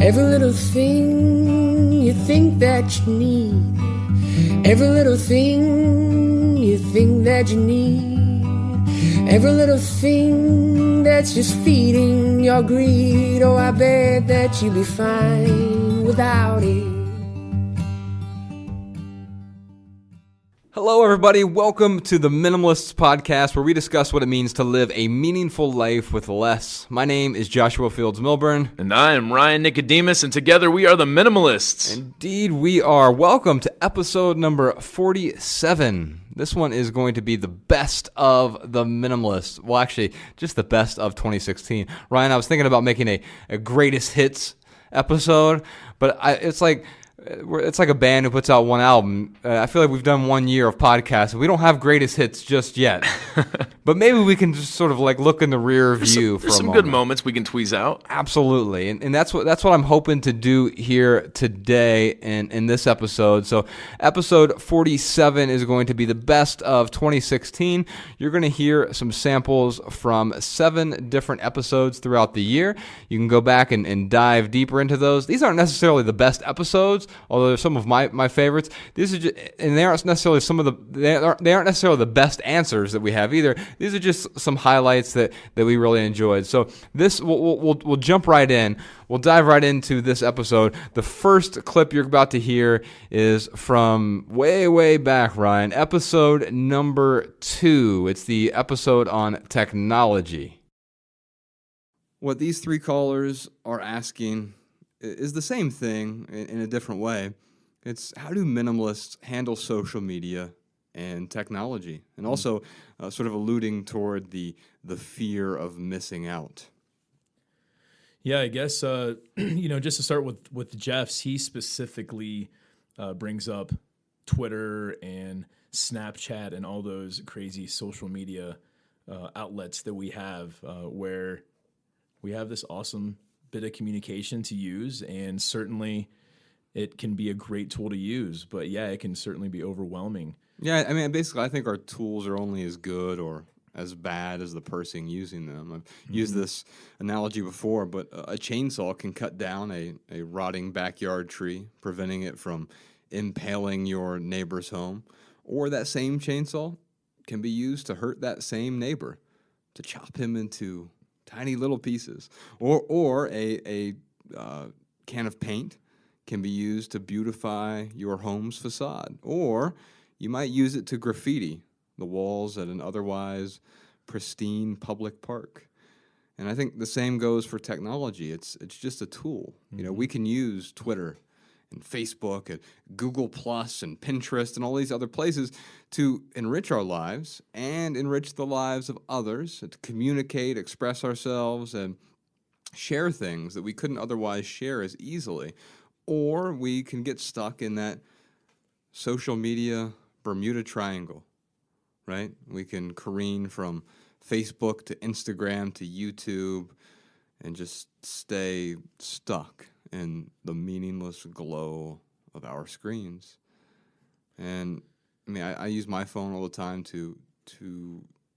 Every little thing you think that you need. Every little thing you think that you need. Every little thing that's just feeding your greed. Oh, I bet that you'd be fine without it. Hello, everybody. Welcome to the Minimalists Podcast, where we discuss what it means to live a meaningful life with less. My name is Joshua Fields Milburn. And I am Ryan Nicodemus, and together we are the Minimalists. Indeed, we are. Welcome to episode number 47. This one is going to be the best of the Minimalists. Well, actually, just the best of 2016. Ryan, I was thinking about making a greatest hits episode, but it's like a band who puts out one album. I feel like we've done 1 year of podcasts, and we don't have greatest hits just yet. But maybe we can just sort of like look in the rear view for a moment. There's some good moments we can tweeze out. Absolutely, and that's what I'm hoping to do here today in this episode. So episode 47 is going to be the best of 2016. You're going to hear some samples from 7 different episodes throughout the year. You can go back and dive deeper into those. These aren't necessarily the best episodes, although they're some of my favorites. These are just, and they aren't necessarily they aren't necessarily the best answers that we have either. These are just some highlights that we really enjoyed. So this we'll jump right in. We'll dive right into this episode. The first clip you're about to hear is from way back, Ryan. Episode number 2. It's the episode on technology. What these 3 callers are asking is the same thing in a different way. It's how do minimalists handle social media and technology, and also sort of alluding toward the fear of missing out. Yeah, I guess just to start with Jeff's, he specifically brings up Twitter and Snapchat and all those crazy social media outlets that we have, where we have this awesome bit of communication to use, and certainly it can be a great tool to use, but yeah, it can certainly be overwhelming. Yeah, I mean, basically, I think our tools are only as good or as bad as the person using them. I've used this analogy before, but a chainsaw can cut down a rotting backyard tree, preventing it from impaling your neighbor's home. Or that same chainsaw can be used to hurt that same neighbor, to chop him into tiny little pieces. Or a can of paint can be used to beautify your home's facade. Or you might use it to graffiti the walls at an otherwise pristine public park. And I think the same goes for technology. It's just a tool. Mm-hmm. You know, we can use Twitter and Facebook and Google Plus and Pinterest and all these other places to enrich our lives and enrich the lives of others, to communicate, express ourselves, and share things that we couldn't otherwise share as easily. Or we can get stuck in that social media Bermuda Triangle, right? We can careen from Facebook to Instagram to YouTube and just stay stuck in the meaningless glow of our screens. And I mean, I use my phone all the time to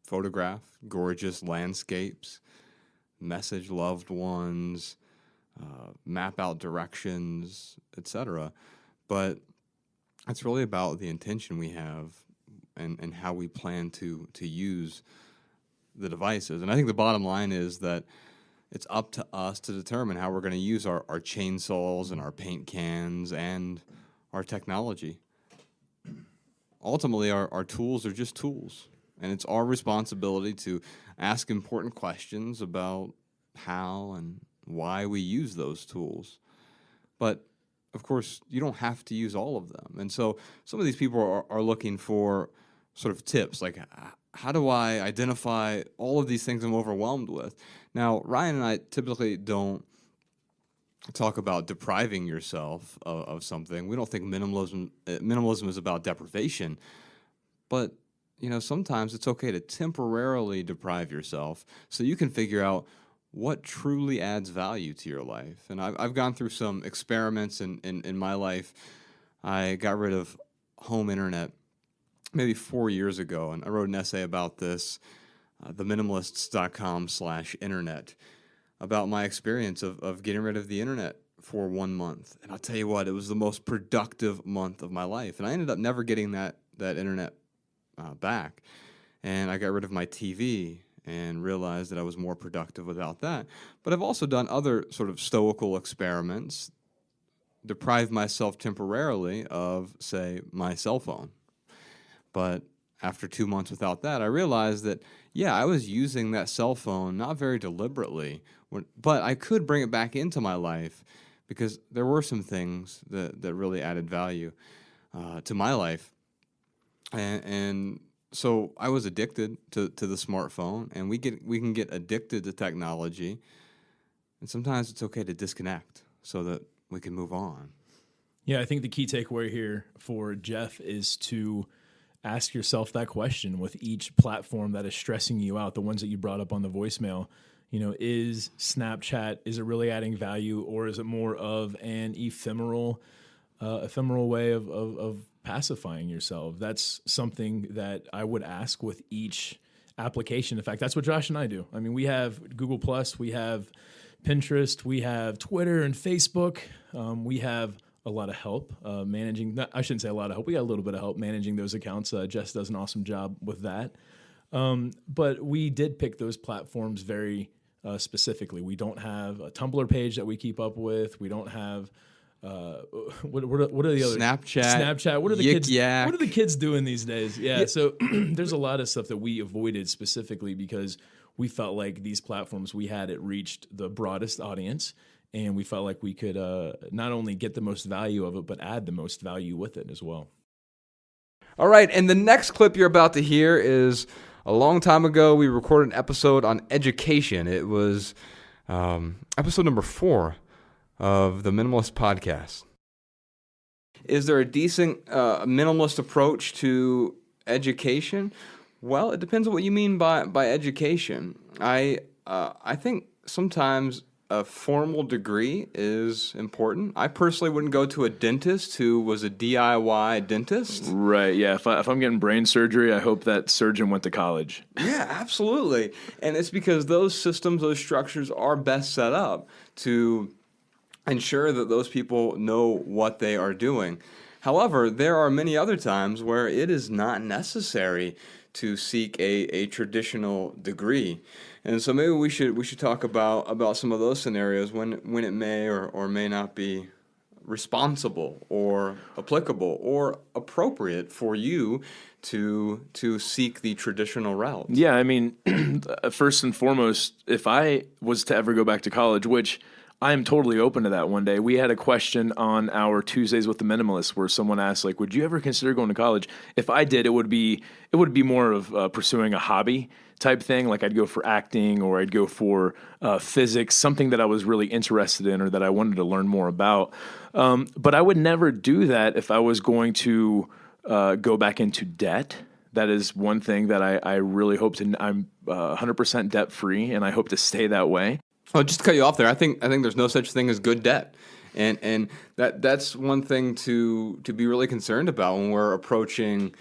photograph gorgeous landscapes, message loved ones, map out directions, etc. But it's really about the intention we have and how we plan to use the devices. And I think the bottom line is that it's up to us to determine how we're going to use our chainsaws and our paint cans and our technology. Ultimately, our tools are just tools, and it's our responsibility to ask important questions about how and why we use those tools. But of course, you don't have to use all of them. And so some of these people are looking for sort of tips, like how do I identify all of these things I'm overwhelmed with? Now, Ryan and I typically don't talk about depriving yourself of something. We don't think minimalism is about deprivation. But, you know, sometimes it's okay to temporarily deprive yourself so you can figure out what truly adds value to your life. And I've gone through some experiments in my life. I got rid of home internet maybe 4 years ago, and I wrote an essay about this, theminimalists.com/internet, about my experience of getting rid of the internet for 1 month. And I'll tell you what, it was the most productive month of my life. And I ended up never getting that internet back. And I got rid of my TV and realized that I was more productive without that. But I've also done other sort of stoical experiments, deprived myself temporarily of, say, my cell phone. But after 2 months without that, I realized that, yeah, I was using that cell phone not very deliberately, but I could bring it back into my life because there were some things that really added value to my life. And so I was addicted to the smartphone, and we can get addicted to technology, and sometimes it's okay to disconnect so that we can move on. Yeah, I think the key takeaway here for Jeff is to ask yourself that question with each platform that is stressing you out, the ones that you brought up on the voicemail. Is Snapchat, is it really adding value, or is it more of an ephemeral way of pacifying yourself? That's something that I would ask with each application. In fact, that's what Josh and I do. I mean, we have Google Plus, we have Pinterest, we have Twitter and Facebook. We have a lot of help managing. I shouldn't say a lot of help. We got a little bit of help managing those accounts. Jess does an awesome job with that. But we did pick those platforms very specifically. We don't have a Tumblr page that we keep up with. We don't have what are the other Snapchat. What are the kids? What are the kids doing these days? Yeah. So there's a lot of stuff that we avoided specifically because we felt like these platforms we had it reached the broadest audience, and we felt like we could not only get the most value of it, but add the most value with it as well. All right, and the next clip you're about to hear is a long time ago. We recorded an episode on education. It was episode number 4 of the Minimalist Podcast. Is there a decent minimalist approach to education? Well, it depends on what you mean by education. I think sometimes a formal degree is important. I personally wouldn't go to a dentist who was a DIY dentist. Right, yeah. If I'm getting brain surgery, I hope that surgeon went to college. Yeah, absolutely. And it's because those systems, those structures are best set up to ensure that those people know what they are doing. However, there are many other times where it is not necessary to seek a traditional degree. And so maybe we should talk about some of those scenarios when it may or may not be responsible or applicable or appropriate for you to seek the traditional route. Yeah, I mean, first and foremost, if I was to ever go back to college, which I am totally open to that one day. We had a question on our Tuesdays with the Minimalists where someone asked, like, would you ever consider going to college? If I did, it would be more of pursuing a hobby type thing. Like I'd go for acting or I'd go for physics, something that I was really interested in or that I wanted to learn more about. But I would never do that if I was going to go back into debt. That is one thing that I really hope to. I'm 100% debt free, and I hope to stay that way. Oh, just to cut you off there, I think there's no such thing as good debt, and that's one thing to be really concerned about when we're approaching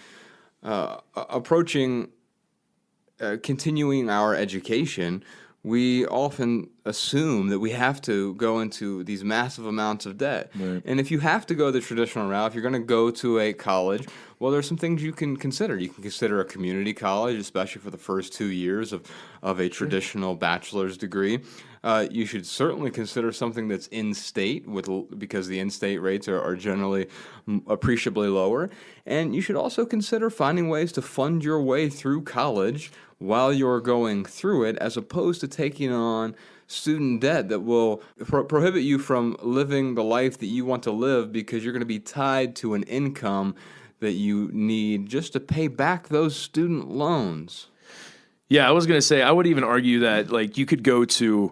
continuing our education. We often assume that we have to go into these massive amounts of debt. Right. And if you have to go the traditional route, if you're going to go to a college, well, there's some things you can consider. You can consider a community college, especially for the first 2 years of a traditional bachelor's degree. You should certainly consider something that's in-state because the in-state rates are generally appreciably lower. And you should also consider finding ways to fund your way through college while you're going through it, as opposed to taking on student debt that will prohibit you from living the life that you want to live because you're going to be tied to an income that you need just to pay back those student loans. Yeah, I was going to say, I would even argue that like you could go to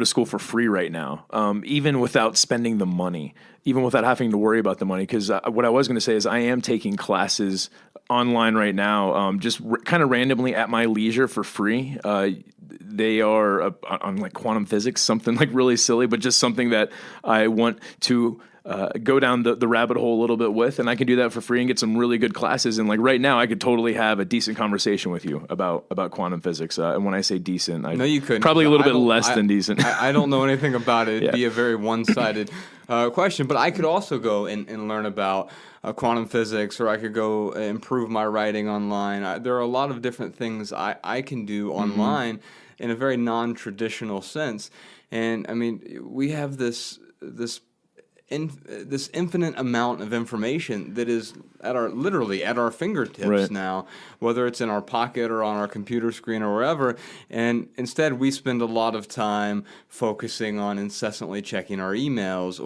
school for free right now, even without spending the money, even without having to worry about the money. Because what I was going to say is I am taking classes online right now, just kind of randomly at my leisure for free. They are on like quantum physics, something like really silly, but just something that I want to go down the rabbit hole a little bit with, and I can do that for free and get some really good classes. And like right now, I could totally have a decent conversation with you about quantum physics. And when I say decent, No, you couldn't. probably a little bit less than decent. I don't know anything about it. It'd Yeah. be a very one-sided question. But I could also go and learn about quantum physics, or I could go improve my writing online. There are a lot of different things I can do online in a very non-traditional sense. And I mean, we have this infinite amount of information that is literally at our fingertips Right. now, whether it's in our pocket or on our computer screen or wherever. And instead, we spend a lot of time focusing on incessantly checking our emails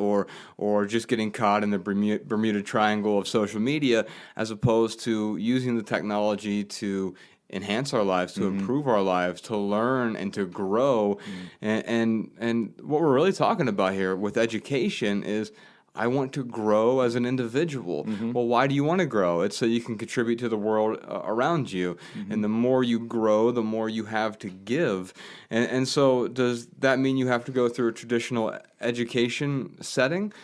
or just getting caught in the Bermuda Triangle of social media, as opposed to using the technology to enhance our lives, to improve our lives, to learn and to grow. And what we're really talking about here with education is, I want to grow as an individual. Well, why do you want to grow? It's so you can contribute to the world around you. And the more you grow, the more you have to give. And so does that mean you have to go through a traditional education setting?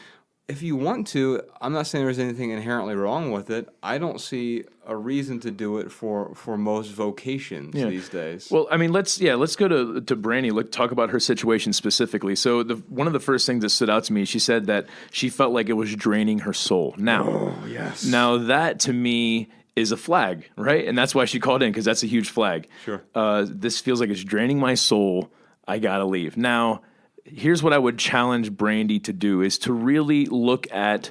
If you want to, I'm not saying there's anything inherently wrong with it. I don't see a reason to do it for most vocations these days. Well, I mean, let's go to Brandy. Let's talk about her situation specifically. So one of the first things that stood out to me, she said that she felt like it was draining her soul. Now, now that to me is a flag, right? And that's why she called in, because that's a huge flag. Sure. This feels like it's draining my soul. I gotta leave. Now, here's what I would challenge Brandy to do, is to really look at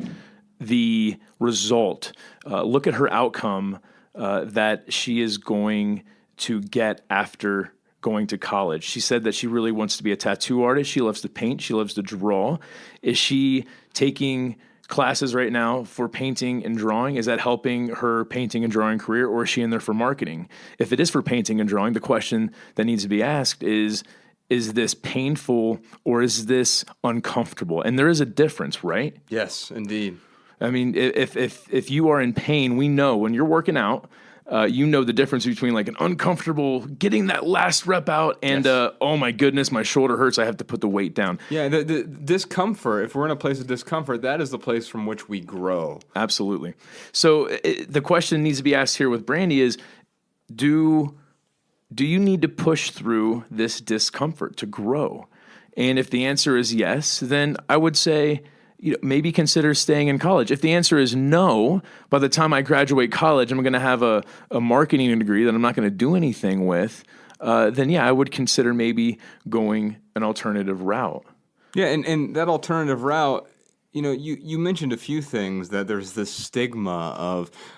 the result, look at her outcome that she is going to get after going to college. She said that she really wants to be a tattoo artist. She loves to paint. She loves to draw. Is she taking classes right now for painting and drawing? Is that helping her painting and drawing career, or is she in there for marketing? If it is for painting and drawing, the question that needs to be asked is this painful or is this uncomfortable? And there is a difference, right? Yes, indeed. I mean, if you are in pain, we know when you're working out, you know the difference between like an uncomfortable getting that last rep out and oh my goodness, my shoulder hurts, I have to put the weight down. Yeah, the discomfort, if we're in a place of discomfort, that is the place from which we grow. Absolutely. So the question needs to be asked here with Brandy is, do you need to push through this discomfort to grow? And if the answer is yes, then I would say, maybe consider staying in college. If the answer is no, by the time I graduate college, I'm going to have a marketing degree that I'm not going to do anything with, then yeah, I would consider maybe going an alternative route. Yeah, and that alternative route, you mentioned a few things, that there's this stigma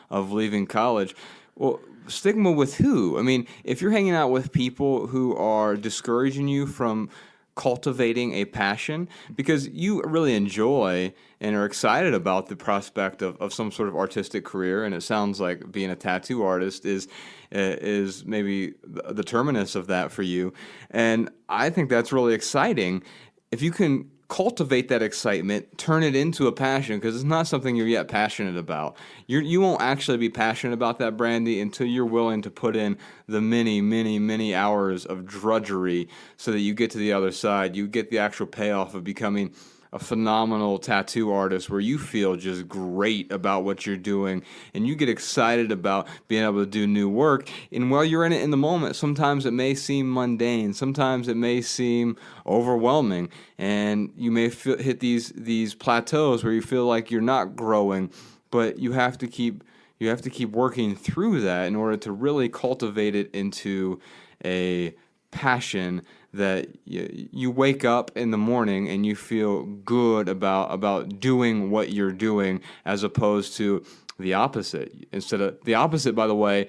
of leaving college. Well, stigma with who? I mean, if you're hanging out with people who are discouraging you from cultivating a passion because you really enjoy and are excited about the prospect of some sort of artistic career, and it sounds like being a tattoo artist is maybe the terminus of that for you, and I think that's really exciting. If you can cultivate that excitement, turn it into a passion, because it's not something you're yet passionate about. You won't actually be passionate about that, Brandy, until you're willing to put in the many hours of drudgery so that you get to the other side. You get the actual payoff of becoming a phenomenal tattoo artist where you feel just great about what you're doing and you get excited about being able to do new work. And while you're in it in the moment, sometimes it may seem mundane, sometimes it may seem overwhelming, and you may hit these plateaus where you feel like you're not growing, but you have to keep working through that in order to really cultivate it into a passion that you wake up in the morning and you feel good about doing what you're doing, as opposed to the opposite. Instead of the opposite, by the way,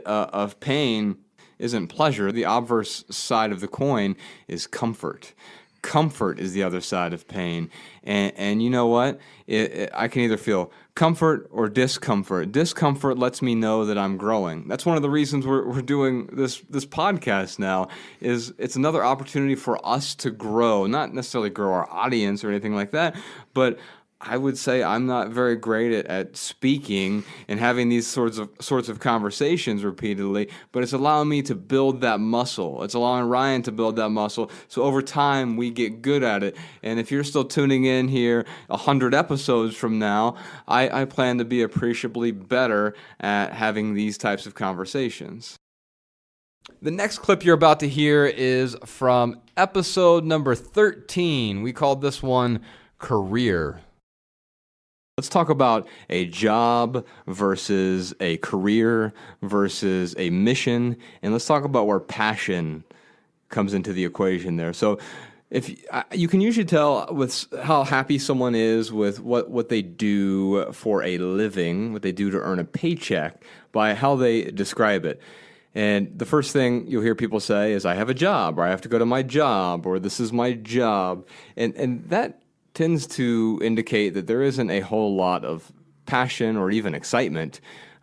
of pain isn't pleasure. The obverse side of the coin is comfort. Comfort is the other side of pain. And you know what? I can either feel comfort or discomfort. Discomfort lets me know that I'm growing. That's one of the reasons we're doing this podcast now, is it's another opportunity for us to grow, not necessarily grow our audience or anything like that, but I would say I'm not very great at speaking and having these sorts of conversations repeatedly, but it's allowing me to build that muscle. It's allowing Ryan to build that muscle. So over time, we get good at it. And if you're still tuning in here 100 episodes from now, I plan to be appreciably better at having these types of conversations. The next clip you're about to hear is from episode number 13. We called this one Career. Let's talk about a job versus a career versus a mission, and let's talk about where passion comes into the equation there. So if you can usually tell with how happy someone is with what they do for a living, what they do to earn a paycheck, by how they describe it. And the first thing you'll hear people say is, I have a job, or I have to go to my job, or this is my job. And that tends to indicate that there isn't a whole lot of passion or even excitement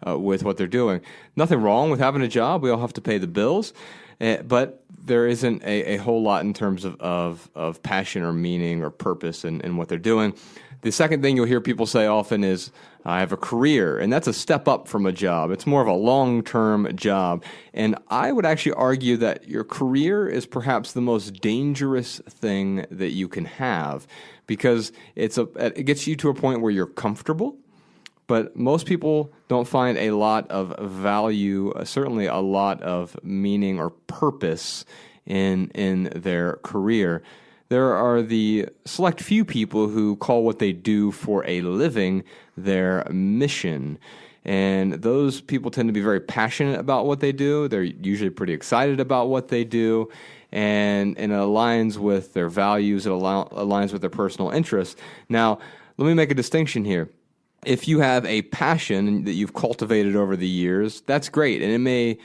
with what they're doing. Nothing wrong with having a job. We all have to pay the bills. But there isn't a whole lot in terms of passion or meaning or purpose in what they're doing. The second thing you'll hear people say often is, I have a career, and that's a step up from a job. It's more of a long-term job. And I would actually argue that your career is perhaps the most dangerous thing that you can have, because it gets you to a point where you're comfortable. But most people don't find a lot of value, certainly a lot of meaning or purpose in their career. There are the select few people who call what they do for a living their mission. And those people tend to be very passionate about what they do. They're usually pretty excited about what they do. And it aligns with their values. It aligns with their personal interests. Now, let me make a distinction here. If you have a passion that you've cultivated over the years, that's great. And it may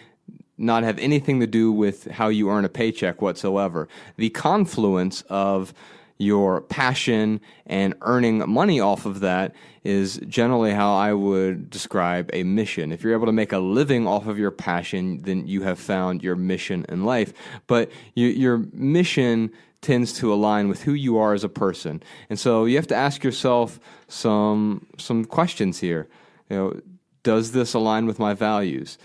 not have anything to do with how you earn a paycheck whatsoever. The confluence of your passion and earning money off of that is generally how I would describe a mission. If you're able to make a living off of your passion, then you have found your mission in life. But your mission tends to align with who you are as a person. And so you have to ask yourself some questions here. Does this align with my values?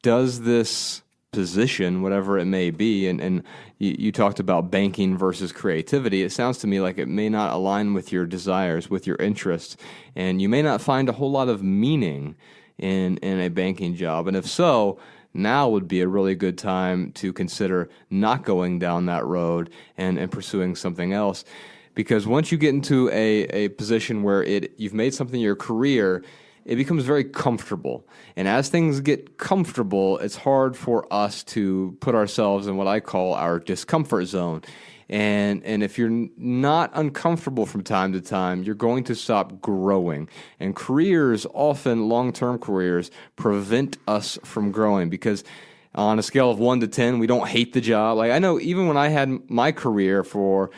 Does this position, whatever it may be, and you talked about banking versus creativity, it sounds to me like it may not align with your desires, with your interests, and you may not find a whole lot of meaning in a banking job. And if so, now would be a really good time to consider not going down that road and pursuing something else. Because once you get into a position where you've made something your career, it becomes very comfortable. And as things get comfortable, it's hard for us to put ourselves in what I call our discomfort zone. And if you're not uncomfortable from time to time, you're going to stop growing. And careers, often long-term careers, prevent us from growing because on a scale of 1 to 10, we don't hate the job. Like I know even when I had my career for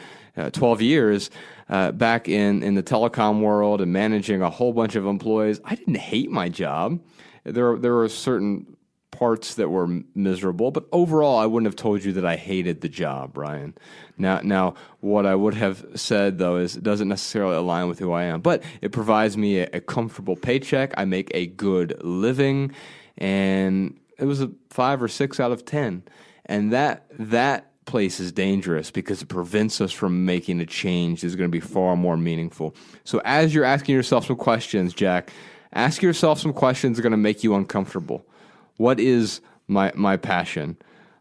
12 years, back in the telecom world and managing a whole bunch of employees, I didn't hate my job. There were certain parts that were miserable, but overall, I wouldn't have told you that I hated the job, Ryan. Now, what I would have said, though, is it doesn't necessarily align with who I am, but it provides me a comfortable paycheck. I make a good living, and it was a 5 or 6 out of 10. And that place is dangerous because it prevents us from making a change that's going to be far more meaningful. So as you're asking yourself some questions, Jack, ask yourself some questions that are going to make you uncomfortable. What is my passion?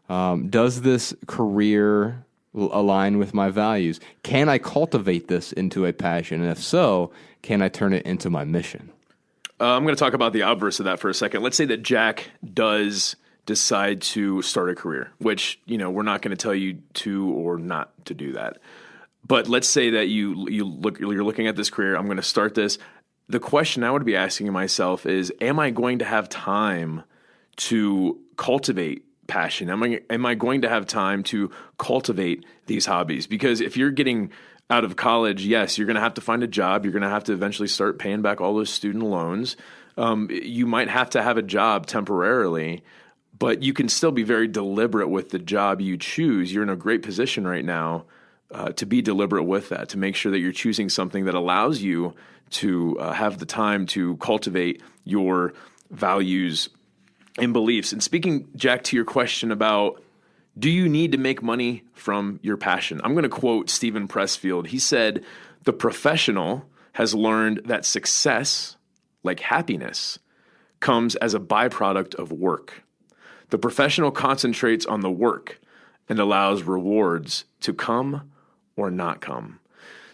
Does this career align with my values? Can I cultivate this into a passion? And if so, can I turn it into my mission? I'm going to talk about the obverse of that for a second. Let's say that Jack does decide to start a career, which, we're not going to tell you to or not to do that. But let's say that you're looking at this career. I'm going to start this. The question I would be asking myself is, am I going to have time to cultivate passion? Am I going to have time to cultivate these hobbies? Because if you're getting out of college, yes, you're going to have to find a job. You're going to have to eventually start paying back all those student loans. You might have to have a job temporarily, but you can still be very deliberate with the job you choose. You're in a great position right now to be deliberate with that, to make sure that you're choosing something that allows you to have the time to cultivate your values and beliefs. And speaking, Jack, to your question about, do you need to make money from your passion? I'm going to quote Stephen Pressfield. He said, "The professional has learned that success, like happiness, comes as a byproduct of work. The professional concentrates on the work and allows rewards to come or not come."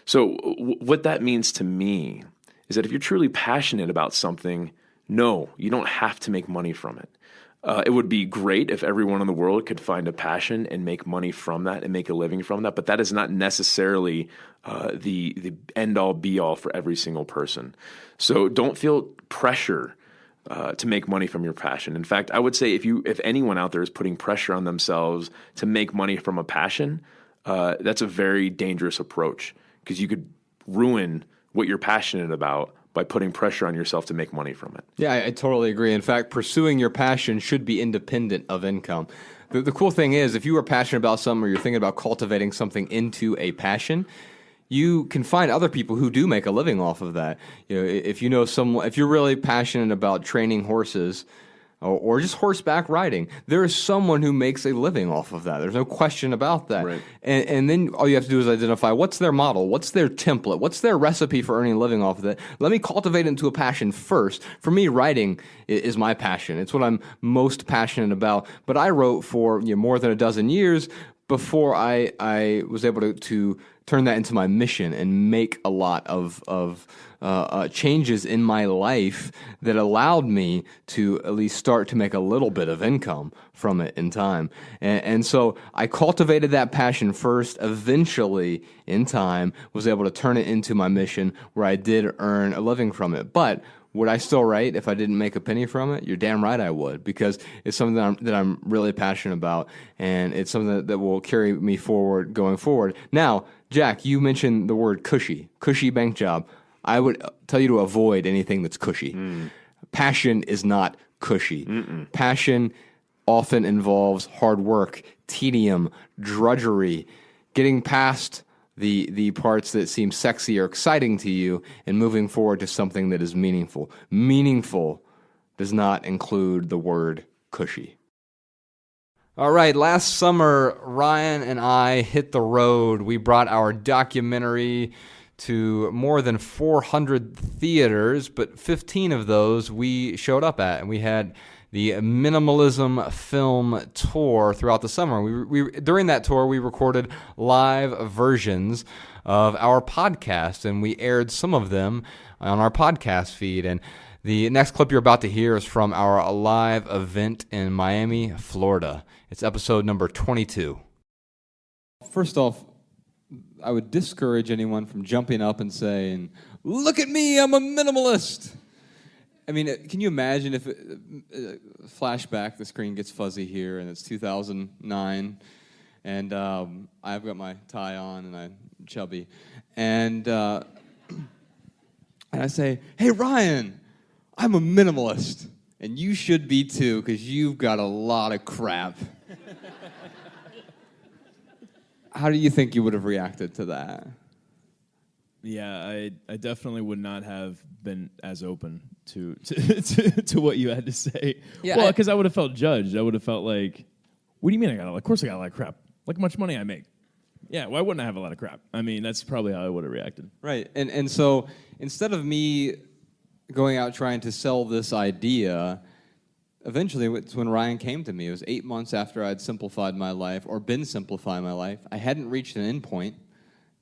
So what that means to me is that if you're truly passionate about something, no, you don't have to make money from it. It would be great if everyone in the world could find a passion and make money from that and make a living from that, but that is not necessarily the end-all, be-all for every single person. So don't feel pressure to make money from your passion. In fact, I would say if anyone out there is putting pressure on themselves to make money from a passion, that's a very dangerous approach, because you could ruin what you're passionate about by putting pressure on yourself to make money from it. Yeah, I totally agree. In fact, pursuing your passion should be independent of income. The cool thing is, if you are passionate about something, or you're thinking about cultivating something into a passion, you can find other people who do make a living off of that. If you know someone, if you're really passionate about training horses, or just horseback riding, there is someone who makes a living off of that. There's no question about that. Right. And then all you have to do is identify what's their model, what's their template, what's their recipe for earning a living off of it. Let me cultivate it into a passion first. For me, writing is my passion. It's what I'm most passionate about. But I wrote for more than a dozen years before I was able to turn that into my mission and make a lot of changes in my life that allowed me to at least start to make a little bit of income from it in time. And so I cultivated that passion first, eventually in time was able to turn it into my mission where I did earn a living from it. But would I still write if I didn't make a penny from it? You're damn right I would, because it's something that I'm really passionate about, and it's something that will carry me forward going forward. Now, Jack, you mentioned the word cushy bank job. I would tell you to avoid anything that's cushy. Passion is not cushy. Passion often involves hard work, tedium, drudgery, getting past the parts that seem sexy or exciting to you and moving forward to something that is meaningful. Meaningful does not include the word cushy. All right, last summer, Ryan and I hit the road. We brought our documentary to more than 400 theaters, but 15 of those we showed up at, and we had the Minimalism film tour throughout the summer. During that tour, we recorded live versions of our podcast, and we aired some of them on our podcast feed. And the next clip you're about to hear is from our live event in Miami, Florida. It's episode number 22. First off, I would discourage anyone from jumping up and saying, "Look at me, I'm a minimalist." I mean, can you imagine if flashback, the screen gets fuzzy here, and it's 2009, and I've got my tie on, and I'm chubby, and I say, "Hey, Ryan, I'm a minimalist, and you should be too, because you've got a lot of crap." How do you think you would have reacted to that? Yeah, I definitely would not have been as open to what you had to say. Yeah, well, because I would have felt judged. I would have felt like, what do you mean of course I got a lot of crap. Look how much money I make. Yeah, why wouldn't I have a lot of crap? I mean, that's probably how I would have reacted. Right, and so instead of me going out trying to sell this idea, eventually it's when Ryan came to me. It was 8 months after I'd simplified my life, or been simplifying my life. I hadn't reached an end point.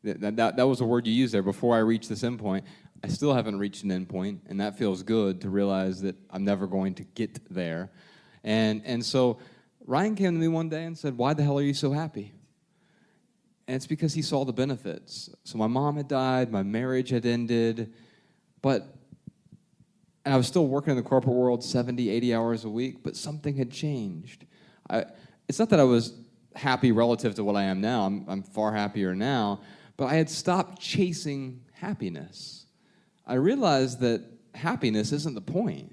That was a word you used there. Before I reached this end point, I still haven't reached an end point, and that feels good to realize that I'm never going to get there. And so Ryan came to me one day and said, "Why the hell are you so happy?" And it's because he saw the benefits. So my mom had died, my marriage had ended, and I was still working in the corporate world 70, 80 hours a week, but something had changed. It's not that I was happy relative to what I am now. I'm far happier now. But I had stopped chasing happiness. I realized that happiness isn't the point.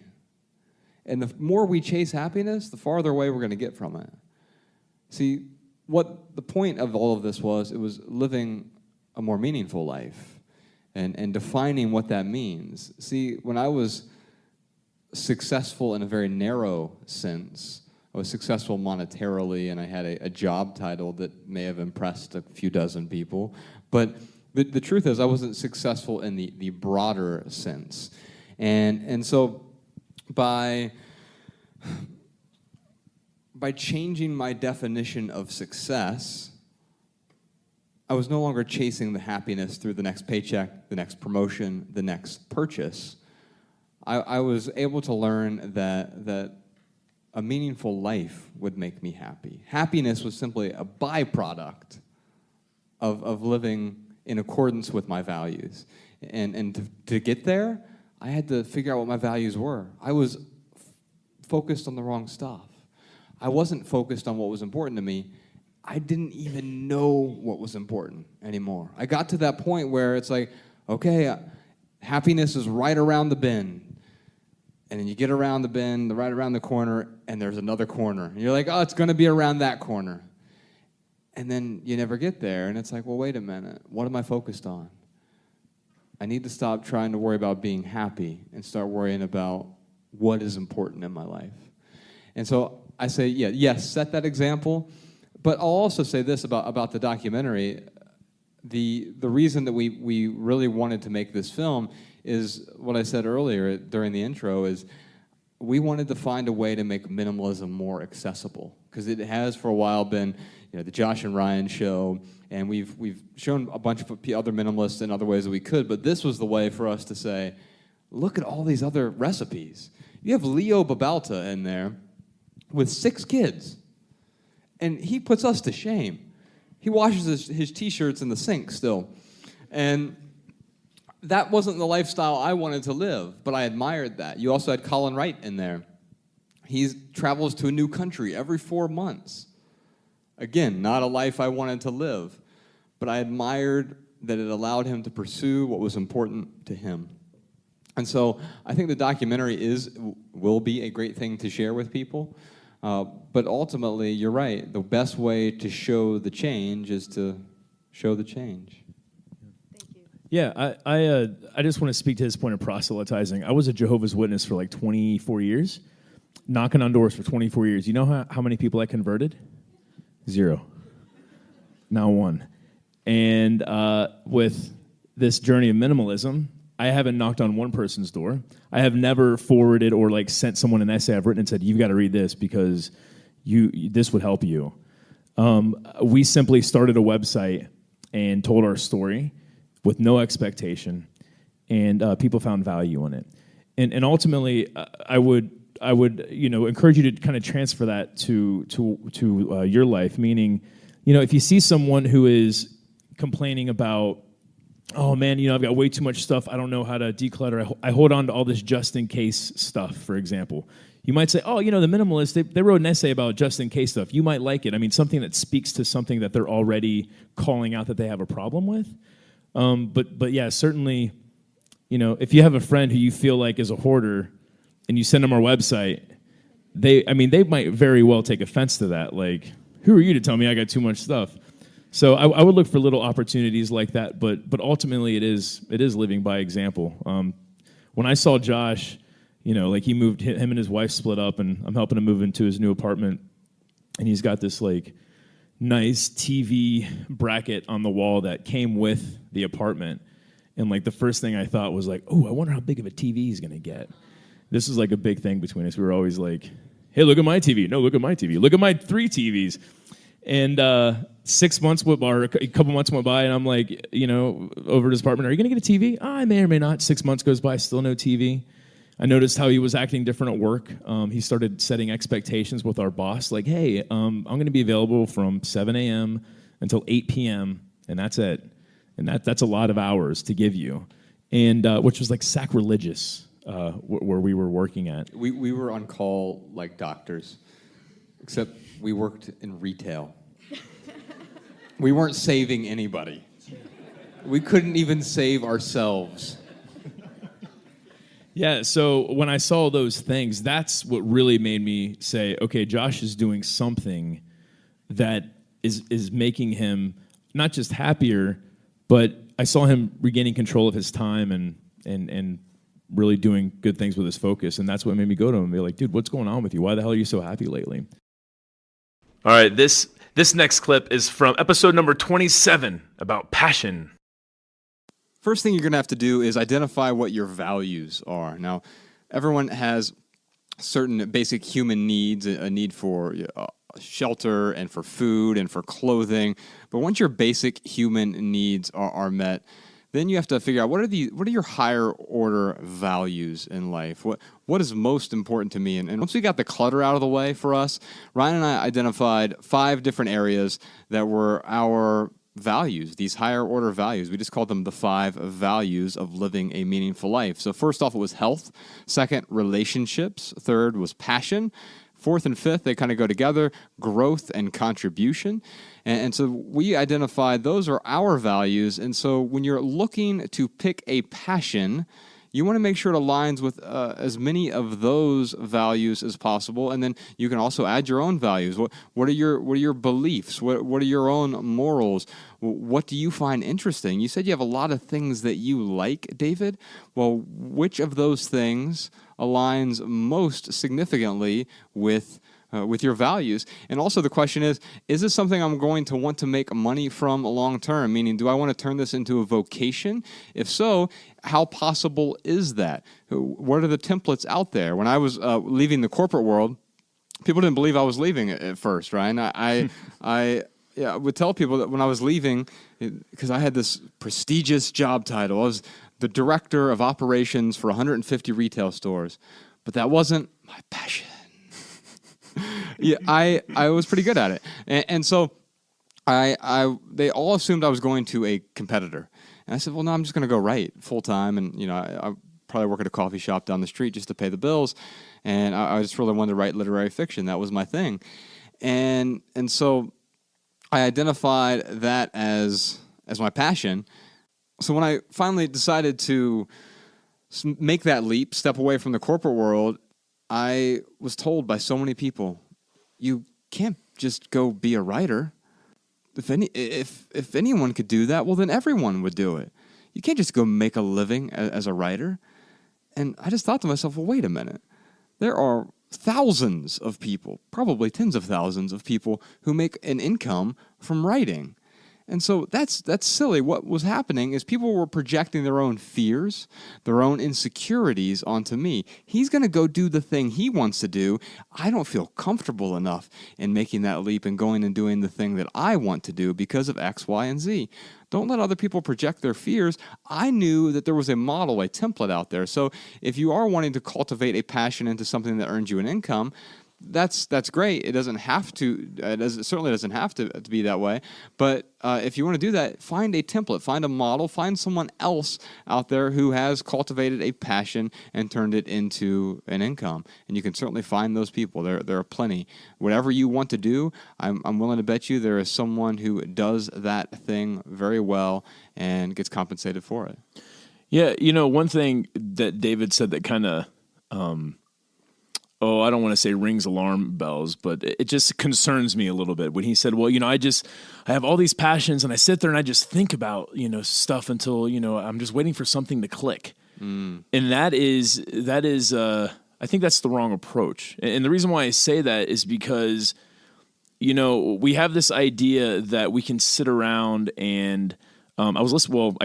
And the more we chase happiness, the farther away we're going to get from it. See, what the point of all of this was, it was living a more meaningful life and defining what that means. See, when I was successful in a very narrow sense, I was successful monetarily, and I had a job title that may have impressed a few dozen people. But the truth is, I wasn't successful in the broader sense. And so by changing my definition of success, I was no longer chasing the happiness through the next paycheck, the next promotion, the next purchase. I was able to learn that a meaningful life would make me happy. Happiness was simply a byproduct of living in accordance with my values. And to get there, I had to figure out what my values were. I was focused on the wrong stuff. I wasn't focused on what was important to me. I didn't even know what was important anymore. I got to that point where it's like, okay, happiness is right around the bend. And then you get around the bend, right around the corner, and there's another corner. And you're like, oh, it's going to be around that corner. And then you never get there, and it's like, well, wait a minute. What am I focused on? I need to stop trying to worry about being happy and start worrying about what is important in my life. And so I say, yes, set that example. But I'll also say this about the documentary. The reason that we really wanted to make this film is what I said earlier during the intro, is we wanted to find a way to make minimalism more accessible, because it has for a while been, the Josh and Ryan show, and we've shown a bunch of other minimalists in other ways that we could, but this was the way for us to say, look at all these other recipes. You have Leo Babalta in there with 6 kids, and he puts us to shame. He washes his T-shirts in the sink still, and that wasn't the lifestyle I wanted to live, but I admired that. You also had Colin Wright in there. He travels to a new country every 4 months. Again, not a life I wanted to live, but I admired that it allowed him to pursue what was important to him. And so I think the documentary will be a great thing to share with people, but ultimately, you're right, the best way to show the change is to show the change. Yeah, I just want to speak to his point of proselytizing. I was a Jehovah's Witness for like 24 years, knocking on doors for 24 years. You know how many people I converted? 0. Now 1. And with this journey of minimalism, I haven't knocked on one person's door. I have never forwarded or like sent someone an essay I've written and said, you've got to read this because this would help you. We simply started a website and told our story with no expectation, and people found value in it. And ultimately, I would encourage you to kind of transfer that to your life. Meaning, if you see someone who is complaining about, oh man, I've got way too much stuff, I don't know how to declutter. I hold on to all this just in case stuff, for example. You might say, oh, the minimalists, they wrote an essay about just in case stuff. You might like it. I mean, something that speaks to something that they're already calling out that they have a problem with. But yeah, certainly, if you have a friend who you feel like is a hoarder and you send them our website, they might very well take offense to that. Like, who are you to tell me I got too much stuff? So I would look for little opportunities like that, but ultimately it is living by example. When I saw Josh, like he moved, him and his wife split up, and I'm helping him move into his new apartment, and he's got this like nice TV bracket on the wall that came with the apartment. And like the first thing I thought was like, oh, I wonder how big of a TV he's going to get. This is like a big thing between us. We were always like, hey, look at my TV. No, look at my TV. Look at my 3 TVs. And 6 months went by, or a couple months went by, and I'm like, over to his apartment, are you going to get a TV? I may or may not. 6 months goes by, still no TV. I noticed how he was acting different at work. He started setting expectations with our boss, like, hey, I'm going to be available from 7 a.m. until 8 p.m., and that's it. And that's a lot of hours to give you, and which was like sacrilegious where we were working at. We were on call like doctors, except we worked in retail. We weren't saving anybody. We couldn't even save ourselves. Yeah, so when I saw those things, that's what really made me say, okay, Josh is doing something that is making him not just happier, but I saw him regaining control of his time and really doing good things with his focus. And that's what made me go to him and be like, dude, what's going on with you? Why the hell are you so happy lately? All right, this next clip is from episode number 27 about passion. First thing you're going to have to do is identify what your values are. Now, everyone has certain basic human needs, a need for shelter and for food and for clothing. But once your basic human needs are met, then you have to figure out what are your higher order values in life? What is most important to me? And once we got the clutter out of the way for us, Ryan and I identified 5 different areas that were our values, these higher order values. We just called them the 5 values of living a meaningful life. So first off, it was health. Second, relationships. Third was passion. Fourth and fifth, they kind of go together, growth and contribution. And so we identified those are our values. And so when you're looking to pick a passion, you want to make sure it aligns with as many of those values as possible. And then you can also add your own values. What are your beliefs? What are your own morals? What do you find interesting? You said you have a lot of things that you like, David. Well, which of those things aligns most significantly with your values? And also the question is this something I'm going to want to make money from long term? Meaning, do I want to turn this into a vocation? If so, how possible is that? What are the templates out there? When I was leaving the corporate world, people didn't believe I was leaving at first, Ryan. I would tell people that when I was leaving, because I had this prestigious job title, I was the director of operations for 150 retail stores, but that wasn't my passion. Yeah, I was pretty good at it, and so they all assumed I was going to a competitor, and I said, well, no, I'm just going to go write full time, and I probably work at a coffee shop down the street just to pay the bills, and I just really wanted to write literary fiction. That was my thing, and so I identified that as my passion. So when I finally decided to make that leap, step away from the corporate world, I was told by so many people, you can't just go be a writer. If anyone could do that, well, then everyone would do it. You can't just go make a living as a writer. And I just thought to myself, well, wait a minute. There are thousands of people, probably tens of thousands of people who make an income from writing. And so that's silly. What was happening is people were projecting their own fears, their own insecurities onto me. He's going to go do the thing he wants to do. I don't feel comfortable enough in making that leap and going and doing the thing that I want to do because of X, Y, and Z. Don't let other people project their fears. I knew that there was a model, a template out there. So if you are wanting to cultivate a passion into something that earns you an income, that's great. It doesn't have to. It certainly doesn't have to be that way. But if you want to do that, find a template, find a model, find someone else out there who has cultivated a passion and turned it into an income. And you can certainly find those people. There are plenty. Whatever you want to do, I'm willing to bet you there is someone who does that thing very well and gets compensated for it. Yeah, one thing that David said that kind of I don't want to say rings alarm bells, but it just concerns me a little bit when he said, well, I have all these passions and I sit there and I just think about, stuff until, I'm just waiting for something to click. And that is, I think that's the wrong approach. And the reason why I say that is because, we have this idea that we can sit around and I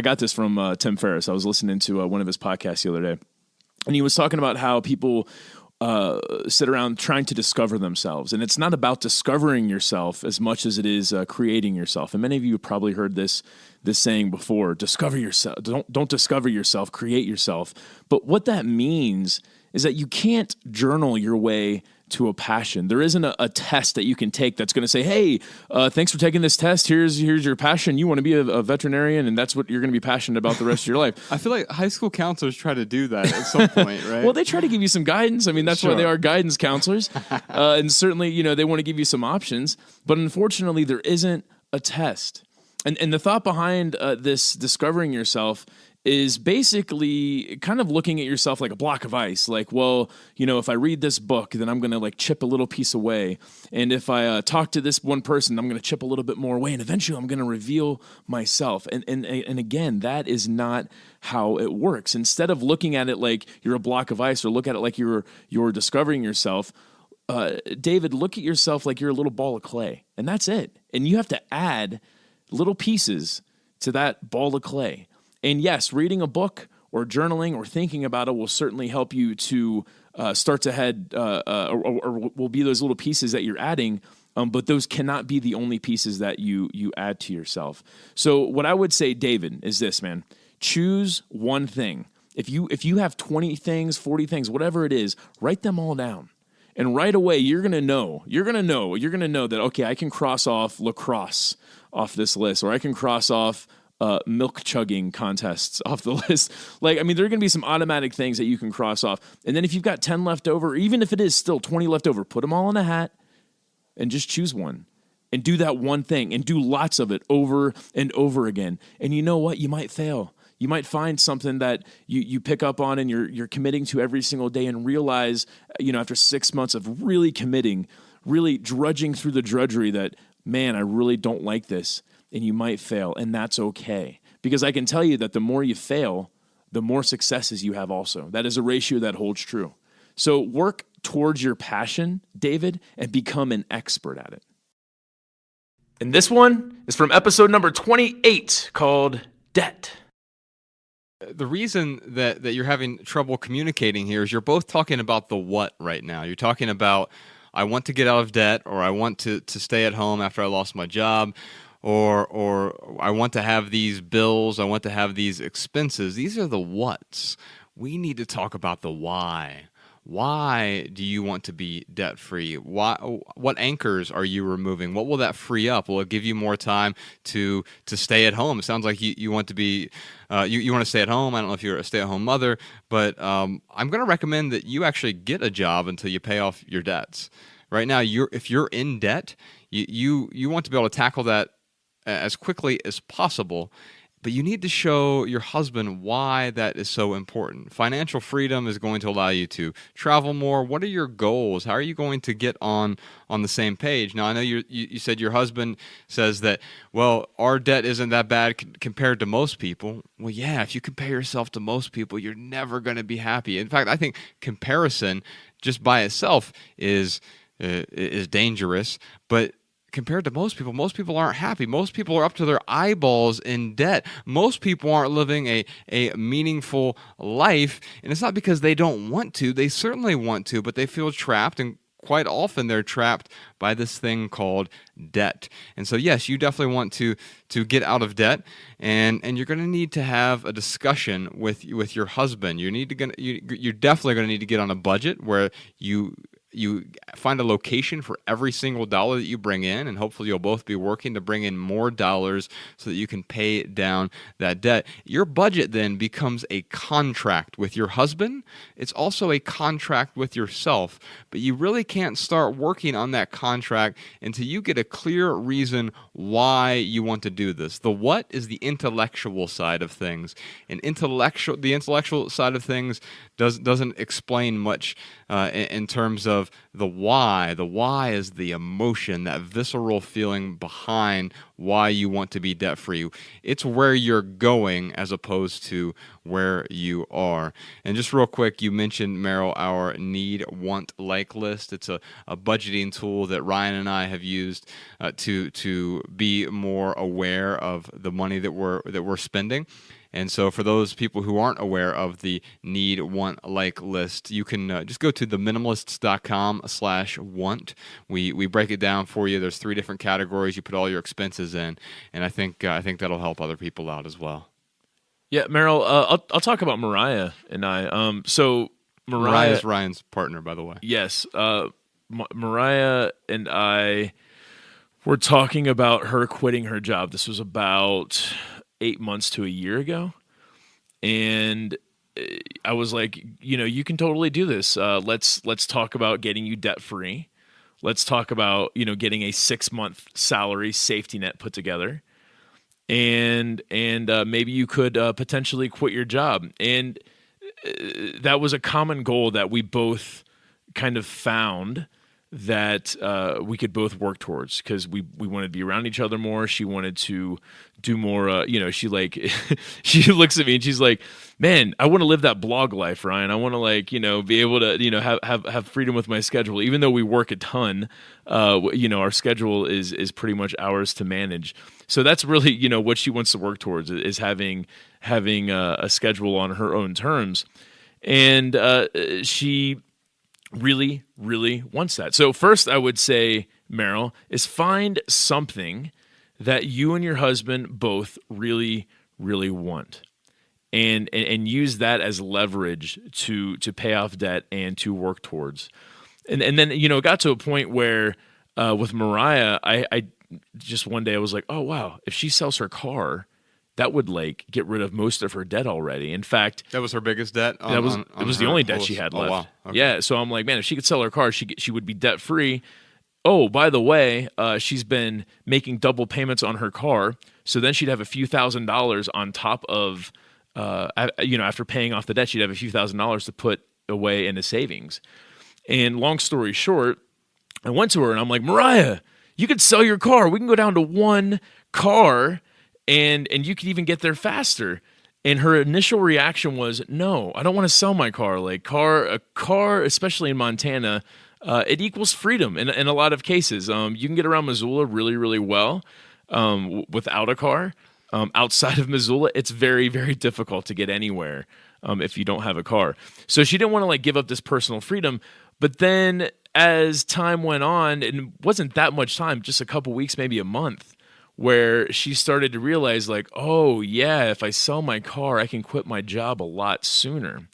got this from Tim Ferriss. I was listening to one of his podcasts the other day, and he was talking about how people sit around trying to discover themselves. And it's not about discovering yourself as much as it is creating yourself. And many of you have probably heard this saying before, discover yourself. Don't discover yourself, create yourself. But what that means is that you can't journal your way to a passion. There isn't a test that you can take that's going to say, hey, thanks for taking this test. Here's your passion. You want to be a veterinarian, and that's what you're going to be passionate about the rest of your life. I feel like high school counselors try to do that at some point, right? Well, they try to give you some guidance. I mean, that's why they are guidance counselors. And certainly, they want to give you some options. But unfortunately, there isn't a test. And the thought behind this discovering yourself is basically kind of looking at yourself like a block of ice. Like, well, if I read this book, then I'm going to like chip a little piece away. And if I talk to this one person, I'm going to chip a little bit more away. And eventually I'm going to reveal myself. And again, that is not how it works. Instead of looking at it like you're a block of ice, or look at it like you're discovering yourself, David, look at yourself like you're a little ball of clay. And that's it. And you have to add little pieces to that ball of clay. And yes, reading a book or journaling or thinking about it will certainly help you to start to head, or will be those little pieces that you're adding. But those cannot be the only pieces that you add to yourself. So what I would say, David, is this, man: choose one thing. If you have 20 things, 40 things, whatever it is, write them all down. And right away, you're gonna know that, okay, I can cross off lacrosse off this list, or I can cross off milk chugging contests off the list. There are going to be some automatic things that you can cross off. And then if you've got 10 left over, or even if it is still 20 left over, put them all in a hat and just choose one and do that one thing and do lots of it over and over again. And you know what? You might fail. You might find something that you pick up on and you're committing to every single day, and realize, after 6 months of really committing, really drudging through the drudgery, that, man, I really don't like this. And you might fail, and that's okay. Because I can tell you that the more you fail, the more successes you have also. That is a ratio that holds true. So work towards your passion, David, and become an expert at it. And this one is from episode number 28, called Debt. The reason that you're having trouble communicating here is you're both talking about the what right now. You're talking about, I want to get out of debt, or I want to stay at home after I lost my job, or I want to have these bills, I want to have these expenses. These are the whats. We need to talk about the why. Why do you want to be debt-free? What anchors are you removing? What will that free up? Will it give you more time to stay at home? It sounds like you want to be you want to stay at home. I don't know if you're a stay-at-home mother, but I'm going to recommend that you actually get a job until you pay off your debts. Right now, if you're in debt, you want to be able to tackle that as quickly as possible, but you need to show your husband why that is so important. Financial freedom is going to allow you to travel more. What are your goals? How are you going to get on the same page? Now, I know you said your husband says that, well, our debt isn't that bad compared to most people. Well, yeah, if you compare yourself to most people, you're never going to be happy. In fact, I think comparison just by itself is dangerous, but compared to most people aren't happy. Most people are up to their eyeballs in debt. Most people aren't living a meaningful life, and it's not because they don't want to. They certainly want to, but they feel trapped, and quite often they're trapped by this thing called debt. And so, yes, you definitely want to get out of debt, and you're going to need to have a discussion with your husband. You're definitely going to need to get on a budget where you find a location for every single dollar that you bring in, and hopefully you'll both be working to bring in more dollars so that you can pay down that debt. Your budget then becomes a contract with your husband. It's also a contract with yourself, but you really can't start working on that contract until you get a clear reason why you want to do this. The what is the intellectual side of things, and the intellectual side of things doesn't explain much in terms of the why. The why is the emotion, that visceral feeling behind why you want to be debt-free. It's where you're going as opposed to where you are. And just real quick, you mentioned, Meryl, our need, want, like list. It's a budgeting tool that Ryan and I have used to be more aware of the money that we're spending. And so for those people who aren't aware of the need, want, like list, you can just go to theminimalists.com/want. We break it down for you. There's 3 different categories. You put all your expenses in, and I think that'll help other people out as well. Yeah, Meryl, I'll talk about Mariah and I. So Mariah's Ryan's partner, by the way. Yes. Mariah and I were talking about her quitting her job. This was about 8 months to a year ago. And I was like, you can totally do this. Let's talk about getting you debt free. Let's talk about, getting a 6-month salary safety net put together. and maybe you could potentially quit your job. And that was a common goal that we both kind of found that we could both work towards, because we wanted to be around each other more. She wanted to do more, she she looks at me and she's like, man, I want to live that blog life, Ryan. I want to be able to, have freedom with my schedule. Even though we work a ton, our schedule is pretty much ours to manage. So that's really, what she wants to work towards, is having a schedule on her own terms. And she really, really wants that. So first, I would say, Meryl, is find something that you and your husband both really, really want, and use that as leverage to pay off debt and to work towards. And then it got to a point where with Mariah, I just one day I was like, oh wow, if she sells her car, that would get rid of most of her debt already. In fact, That was her biggest debt. it was the only debt she had left. Oh, wow. Okay. Yeah, so I'm like, man, if she could sell her car, she would be debt free. Oh, by the way, she's been making double payments on her car, so then she'd have a few $1,000s on top of, after paying off the debt, she'd have a few $1,000s to put away into savings. And long story short, I went to her and I'm like, Mariah, you could sell your car. We can go down to one car, and you could even get there faster. And her initial reaction was, no, I don't want to sell my car. A car, especially in Montana, it equals freedom in a lot of cases. You can get around Missoula really, really well without a car. Outside of Missoula, it's very, very difficult to get anywhere if you don't have a car. So she didn't want to give up this personal freedom. But then as time went on, and it wasn't that much time, just a couple weeks, maybe a month, where she started to realize oh yeah, if I sell my car, I can quit my job a lot sooner.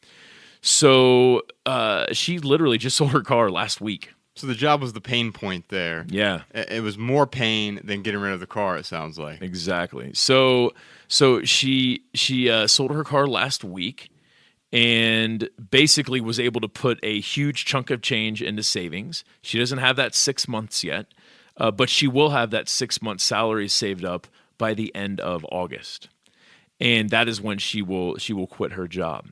So she literally just sold her car last week. So the job was the pain point there. Yeah. It was more pain than getting rid of the car, it sounds like. Exactly. So she sold her car last week and basically was able to put a huge chunk of change into savings. She doesn't have that 6 months yet, but she will have that 6 month salary saved up by the end of August. And that is when she will quit her job.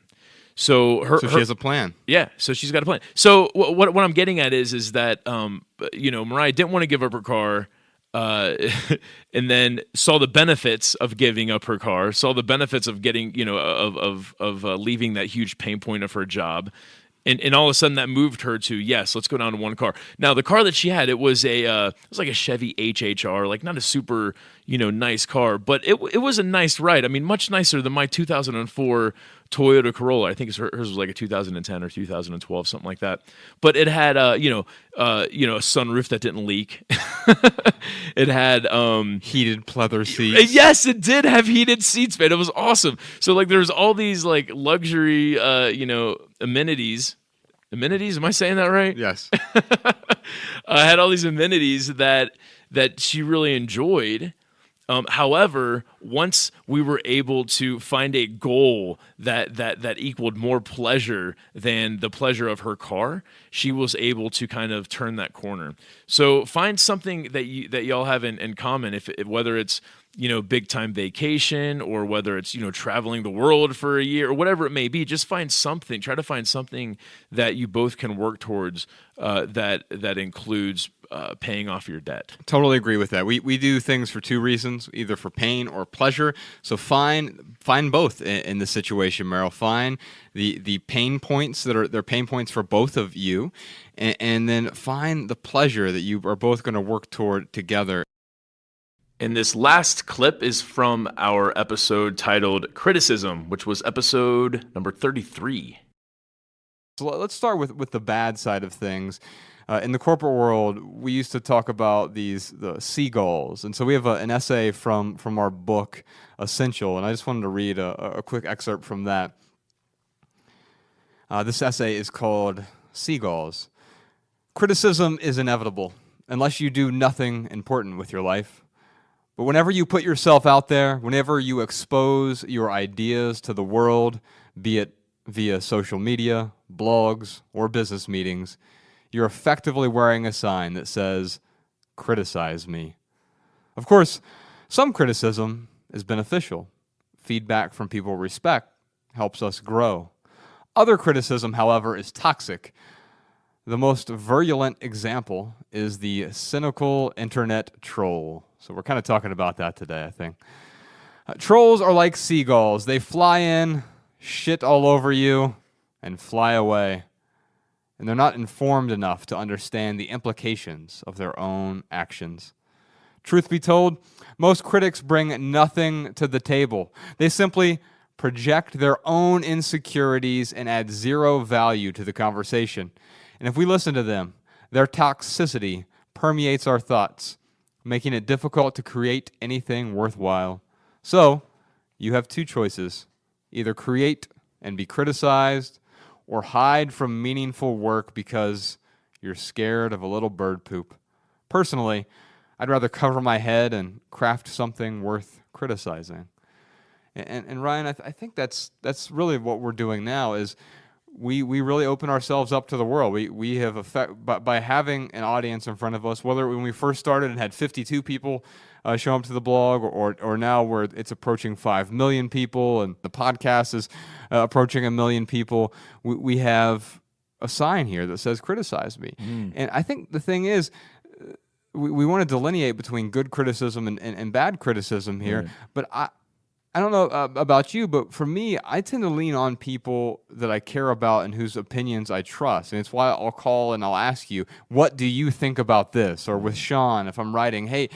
So she has a plan. Yeah, so she's got a plan. So what I'm getting at is that Mariah didn't want to give up her car, and then saw the benefits of giving up her car, saw the benefits of getting of leaving that huge pain point of her job. And all of a sudden that moved her to, yes, let's go down to one car. Now the car that she had, it was like a Chevy HHR, not a super nice car, but it was a nice ride. I mean, much nicer than my 2004 Toyota Corolla. I think hers was like a 2010 or 2012, something like that. But it had a sunroof that didn't leak. It had heated pleather seats. Yes, it did have heated seats, man. It was awesome. So there's all these luxury amenities. Amenities? Am I saying that right? Yes. I had all these amenities that she really enjoyed. However, once we were able to find a goal that equaled more pleasure than the pleasure of her car, she was able to kind of turn that corner. So find something that y'all have in common, if whether it's big time vacation or whether it's traveling the world for a year or whatever it may be. Just find something. Try to find something that you both can work towards that includes paying off your debt. Totally agree with that. We do things for two reasons, either for pain or pleasure. So find both in this situation, Meryl. Find the pain points they're pain points for both of you, and then find the pleasure that you are both going to work toward together. And this last clip is from our episode titled Criticism, which was episode number 33. So let's start with the bad side of things. In the corporate world, we used to talk about the seagulls. And so we have an essay from our book, Essential, and I just wanted to read a quick excerpt from that. This essay is called Seagulls. Criticism is inevitable, unless you do nothing important with your life. But whenever you put yourself out there, whenever you expose your ideas to the world, be it via social media, blogs, or business meetings, you're effectively wearing a sign that says, "Criticize me." Of course, some criticism is beneficial. Feedback from people we respect helps us grow. Other criticism, however, is toxic. The most virulent example is the cynical internet troll. So we're kind of talking about that today, I think. Trolls are like seagulls. They fly in, shit all over you, and fly away. And they're not informed enough to understand the implications of their own actions. Truth be told, most critics bring nothing to the table. They simply project their own insecurities and add zero value to the conversation. And if we listen to them, their toxicity permeates our thoughts, making it difficult to create anything worthwhile. So, you have two choices. Either create and be criticized, or hide from meaningful work because you're scared of a little bird poop. Personally, I'd rather cover my head and craft something worth criticizing. And Ryan, I think that's really what we're doing now is we really open ourselves up to the world. We have by having an audience in front of us, whether when we first started and had 52 people show up to the blog, or now where it's approaching 5 million people and the podcast is approaching 1 million people, we have a sign here that says criticize me. And I think the thing is, we want to delineate between good criticism and bad criticism here, right. But I don't know about you, but for me, I tend to lean on people that I care about and whose opinions I trust. And it's why I'll call and I'll ask you, what do you think about this? Or with Sean, if I'm writing, hey,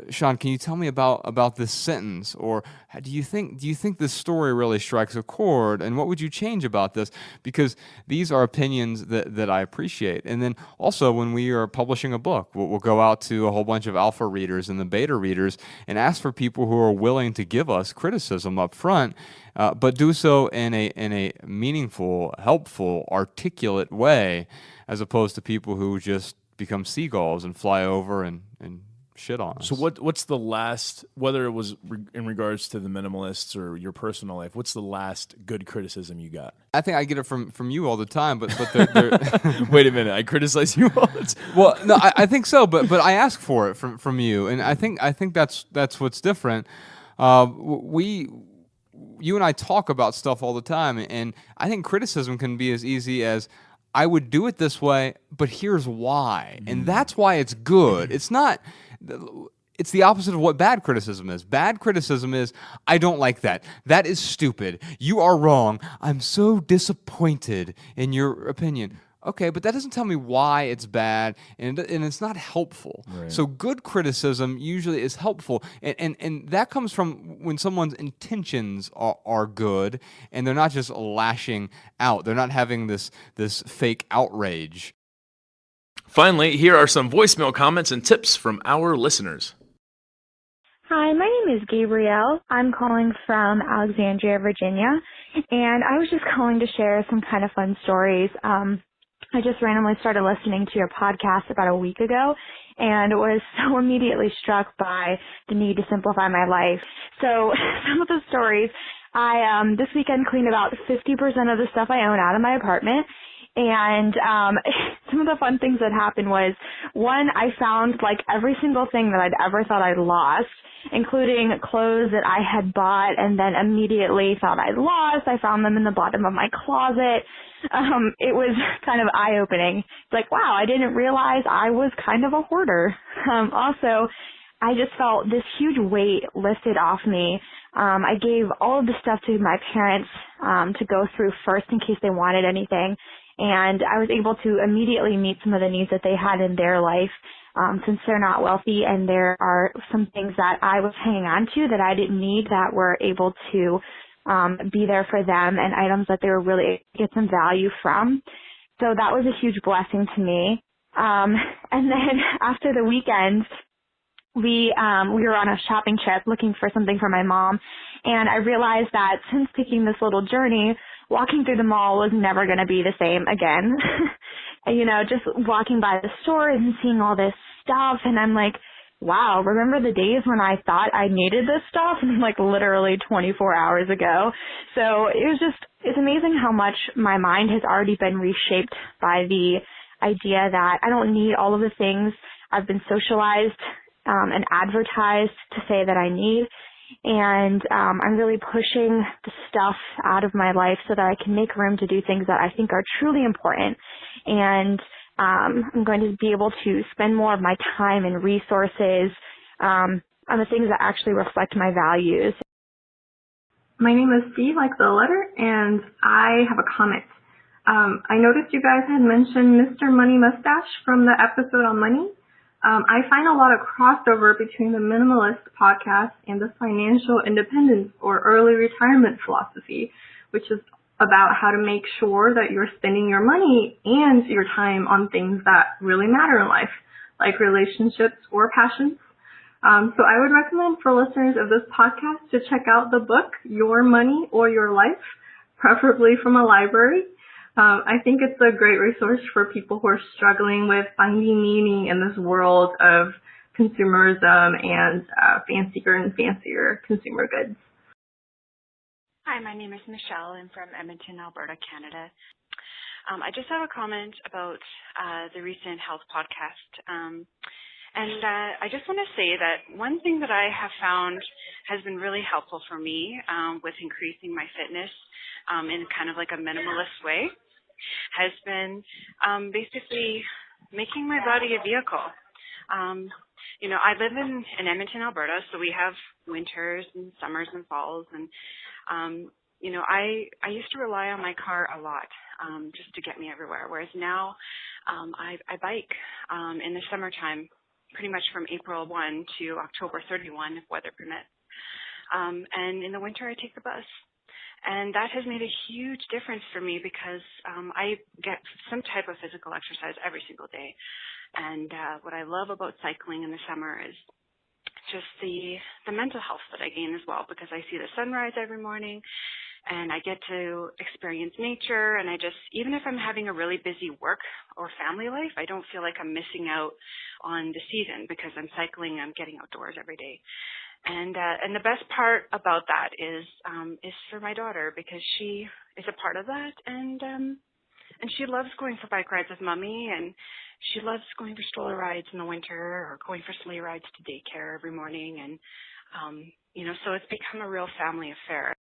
Sean, can you tell me about this sentence? Or do you think this story really strikes a chord? And what would you change about this? Because these are opinions that I appreciate. And then also when we are publishing a book, we'll go out to a whole bunch of alpha readers and the beta readers and ask for people who are willing to give us criticism up front, but do so in a meaningful, helpful, articulate way, as opposed to people who just become seagulls and fly over and shit on us. So what's the last, whether it was in regards to the minimalists or your personal life, what's the last good criticism you got? I think I get it from you all the time, but they're wait a minute, I criticize you all the time. Well, no, I think so, but I ask for it from you, and I think that's what's different. You and I talk about stuff all the time, and I think criticism can be as easy as, I would do it this way, but here's why. And that's why it's good. It's the opposite of what bad criticism is. Bad criticism is, I don't like that. That is stupid. You are wrong. I'm so disappointed in your opinion. Okay, but that doesn't tell me why it's bad, and it's not helpful. Right. So good criticism usually is helpful, and that comes from when someone's intentions are good, and they're not just lashing out. They're not having this fake outrage. Finally, here are some voicemail comments and tips from our listeners. Hi, my name is Gabrielle. I'm calling from Alexandria, Virginia, and I was just calling to share some kind of fun stories. I just randomly started listening to your podcast about a week ago and was so immediately struck by the need to simplify my life. So some of the stories, I this weekend cleaned about 50% of the stuff I own out of my apartment. And some of the fun things that happened was, one, I found like every single thing that I'd ever thought I'd lost, including clothes that I had bought and then immediately thought I'd lost. I found them in the bottom of my closet. It was kind of eye-opening. It's like, wow, I didn't realize I was kind of a hoarder. Also, I just felt this huge weight lifted off me. I gave all of the stuff to my parents to go through first in case they wanted anything. And I was able to immediately meet some of the needs that they had in their life, since they're not wealthy, and there are some things that I was hanging on to that I didn't need that were able to be there for them, and items that they were really able to get some value from. So that was a huge blessing to me. And then after the weekend, we were on a shopping trip looking for something for my mom, and I realized that since taking this little journey, walking through the mall was never going to be the same again. And, just walking by the stores and seeing all this stuff, and I'm like, wow, remember the days when I thought I needed this stuff? And like literally 24 hours ago. So it's amazing how much my mind has already been reshaped by the idea that I don't need all of the things I've been socialized and advertised to say that I need. And I'm really pushing the stuff out of my life so that I can make room to do things that I think are truly important. And I'm going to be able to spend more of my time and resources on the things that actually reflect my values. My name is C, like the letter, and I have a comment. I noticed you guys had mentioned Mr. Money Mustache from the episode on money. I find a lot of crossover between the Minimalist podcast and the financial independence or early retirement philosophy, which is about how to make sure that you're spending your money and your time on things that really matter in life, like relationships or passions. So I would recommend for listeners of this podcast to check out the book, Your Money or Your Life, preferably from a library. I think it's a great resource for people who are struggling with finding meaning in this world of consumerism and fancier and fancier consumer goods. Hi, my name is Michelle. I'm from Edmonton, Alberta, Canada. I just have a comment about the recent health podcast. And I just want to say that one thing that I have found has been really helpful for me with increasing my fitness in kind of like a minimalist way has been basically making my body a vehicle. I live in Edmonton, Alberta, so we have winters and summers and falls. And, I used to rely on my car a lot just to get me everywhere, whereas now I bike in the summertime, pretty much from April 1 to October 31, if weather permits. And in the winter, I take the bus. And that has made a huge difference for me because I get some type of physical exercise every single day. And what I love about cycling in the summer is just the mental health that I gain as well, because I see the sunrise every morning and I get to experience nature. And even if I'm having a really busy work or family life, I don't feel like I'm missing out on the season because I'm cycling, I'm getting outdoors every day. And the best part about that is for my daughter, because she is a part of that, and she loves going for bike rides with mommy, and she loves going for stroller rides in the winter or going for sleigh rides to daycare every morning, and so it's become a real family affair.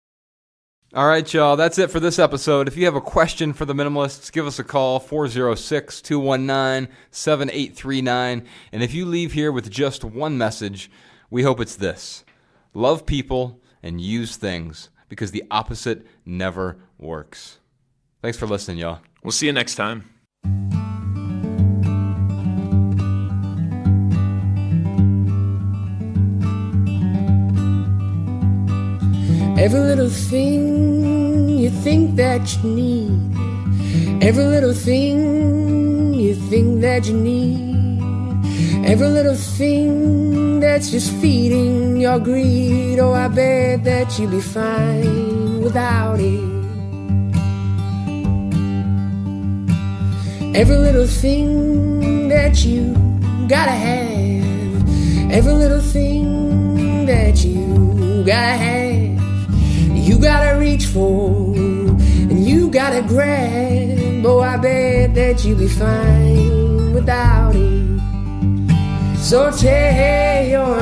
All right, y'all, that's it for this episode. If you have a question for the Minimalists, give us a call, 406-219-7839. And if you leave here with just one message, we hope it's this: love people and use things, because the opposite never works. Thanks for listening, y'all. We'll see you next time. Every little thing you think that you need, every little thing you think that you need, every little thing that's just feeding your greed. Oh, I bet that you'd be fine without it. Every little thing that you gotta have, every little thing that you gotta have, you gotta reach for and you gotta grab. Oh, I bet that you'd be fine without it. So tear your